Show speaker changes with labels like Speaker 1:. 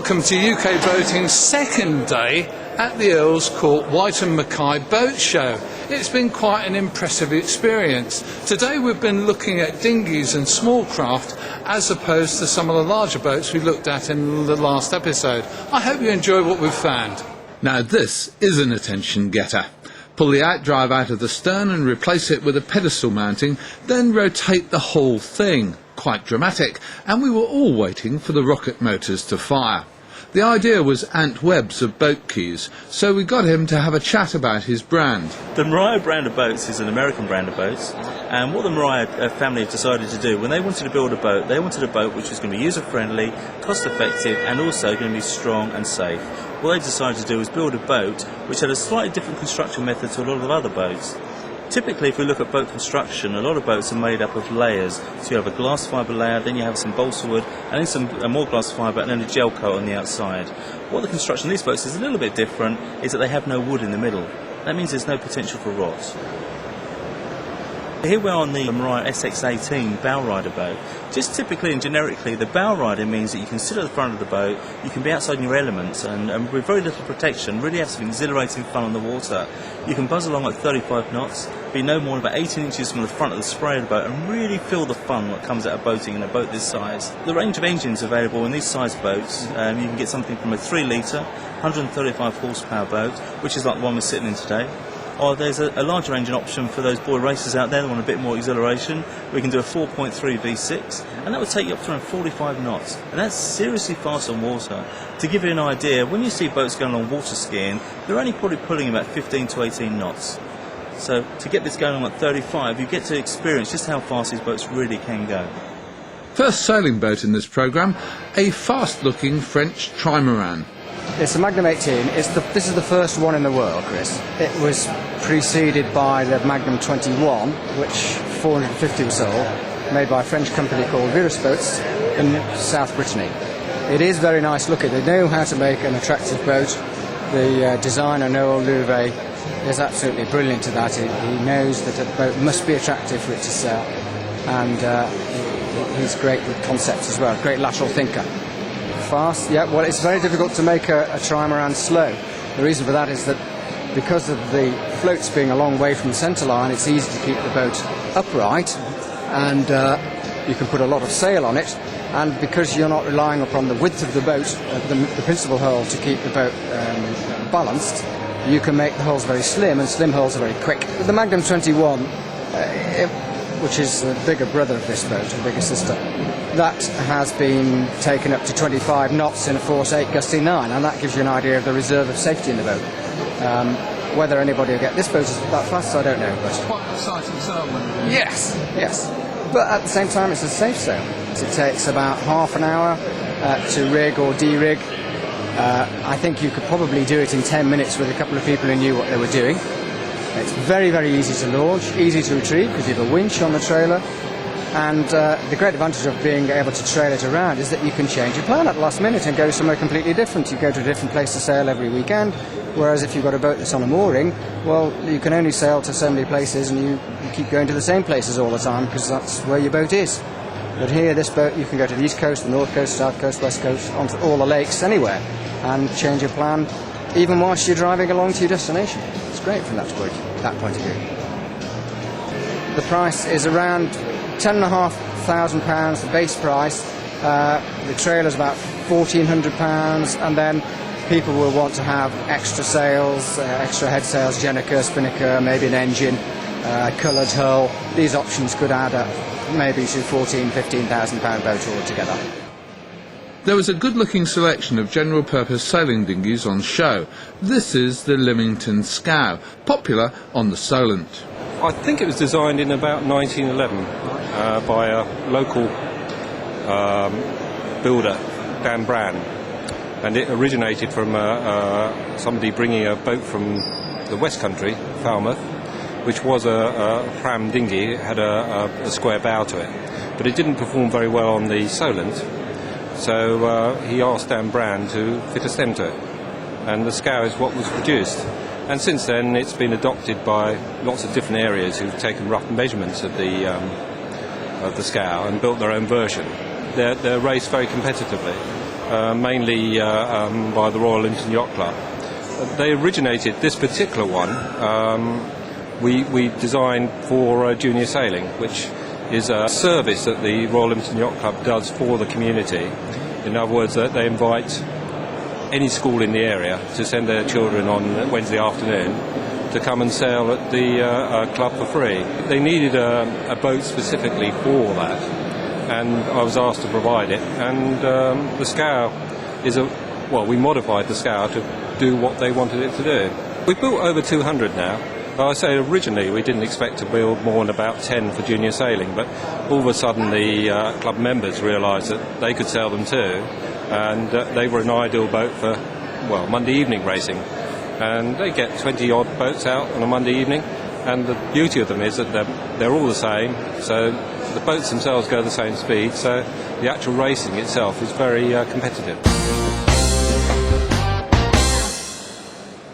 Speaker 1: Welcome to UK Boating's second day at the Earls Court Boat Show. It's been quite an impressive experience. Today we've been looking at dinghies and small craft as opposed to some of the larger boats we looked at in the last episode. I hope you enjoy what we've found. Now this is an attention getter. Pull the outdrive out of the stern and replace it with a pedestal mounting, then rotate the whole thing. Quite dramatic, and we were all waiting for the rocket motors to fire. The idea was Ant Webb's of Boat Keys, so we got him to have a chat about his brand.
Speaker 2: The Mariah brand of boats is an American brand of boats, and what the Mariah family have decided to do, when they wanted to build a boat, they wanted a boat which was going to be user-friendly, cost-effective, and also going to be strong and safe. What they decided to do was build a boat which had a slightly different construction method to a lot of other boats. Typically, if we look at boat construction, a lot of boats are made up of layers. So you have a glass fibre layer, then you have some balsa wood, and then some more glass fibre, and then a gel coat on the outside. What the construction of these boats is a little bit different is that they have no wood in the middle. That means there's no potential for rot. Here we are on the Mariah SX18 bow rider boat. Just typically and generically, the bow rider means that you can sit at the front of the boat, you can be outside in your elements, and with very little protection, really have some exhilarating fun on the water. You can buzz along at 35 knots, be no more than about 18 inches from the front of the spray of the boat, and really feel the fun that comes out of boating in a boat this size. The range of engines available in these size boats, you can get something from a 3 litre, 135 horsepower boat, which is like the one we're sitting in today. Or there's a larger engine option for those boy racers out there that want a bit more exhilaration. We can do a 4.3 V6, and that would take you up to around 45 knots. And that's seriously fast on water. To give you an idea, when you see boats going on water skiing, they're only probably pulling about 15 to 18 knots. So to get this going on at 35, you get to experience just how fast these boats really can go.
Speaker 1: First sailing boat in this programme, a fast-looking French trimaran.
Speaker 3: It's a Magnum 18. This is the first one in the world, Chris. It was preceded by the Magnum 21, which 450 was sold, made by a French company called Earls Boats in South Brittany. It is very nice looking. They know how to make an attractive boat. The designer, Noel Louvet, is absolutely brilliant at that. He knows that a boat must be attractive for it to sell, and he's great with concepts as well. Great lateral thinker. Fast, yeah, well, it's very difficult to make a trimaran slow. The reason for that is that because of the floats being a long way from the centre line, it's easy to keep the boat upright, and you can put a lot of sail on it, and because you're not relying upon the width of the boat, the principal hull, to keep the boat balanced, you can make the hulls very slim, and slim hulls are very quick. The Magnum 21, which is the bigger brother of this boat, the bigger sister, that has been taken up to 25 knots in a force 8 gusty 9, and that gives you an idea of the reserve of safety in the boat. Whether anybody will get this boat that fast, I don't know. But
Speaker 1: It's quite an exciting sail when you're doing it.
Speaker 3: Yes. But at the same time, it's a safe sail. It takes about half an hour to rig or de-rig. I think you could probably do it in 10 minutes with a couple of people who knew what they were doing. It's very, very easy to launch, easy to retrieve because you have a winch on the trailer. And the great advantage of being able to trail it around is that you can change your plan at the last minute and go somewhere completely different. You go to a different place to sail every weekend, whereas if you've got a boat that's on a mooring, well, you can only sail to so many places, and you keep going to the same places all the time because that's where your boat is. But here, this boat, you can go to the east coast, the north coast, south coast, west coast, onto all the lakes, anywhere, and change your plan even whilst you're driving along to your destination. It's great from that point of view. The price is around £10,500, the base price. The trailer's about £1,400, and then people will want to have extra sails, extra head sails, Jenniker, spinnaker, maybe an engine, coloured hull. These options could add up maybe to £14,000, £15,000 boat altogether.
Speaker 1: There was a good-looking selection of general-purpose sailing dinghies on show. This is the Lymington Scow, popular on the Solent.
Speaker 4: I think it was designed in about 1911 by a local builder, Dan Brand, and it originated from somebody bringing a boat from the West Country, Falmouth, which was a pram dinghy. It had a square bow to it, but it didn't perform very well on the Solent, so he asked Dan Brand to fit a stem to it, and the Scow is what was produced. And since then, it's been adopted by lots of different areas who've taken rough measurements of the Scow and built their own version. They're raced very competitively. mainly by the Royal Limpton Yacht Club. They originated this particular one. We designed for junior sailing, which is a service that the Royal Limpton Yacht Club does for the community. In other words, that they invite any school in the area to send their children on Wednesday afternoon to come and sail at the club for free. They needed a boat specifically for that, and I was asked to provide it. And the scow is we modified the scow to do what they wanted it to do. We've built over 200 now. I say originally we didn't expect to build more than about 10 for junior sailing, but all of a sudden the club members realised that they could sail them too, and they were an ideal boat for Monday evening racing. And they get 20 odd boats out on a Monday evening, and the beauty of them is that they're all the same, so the boats themselves go the same speed, so the actual racing itself is very competitive.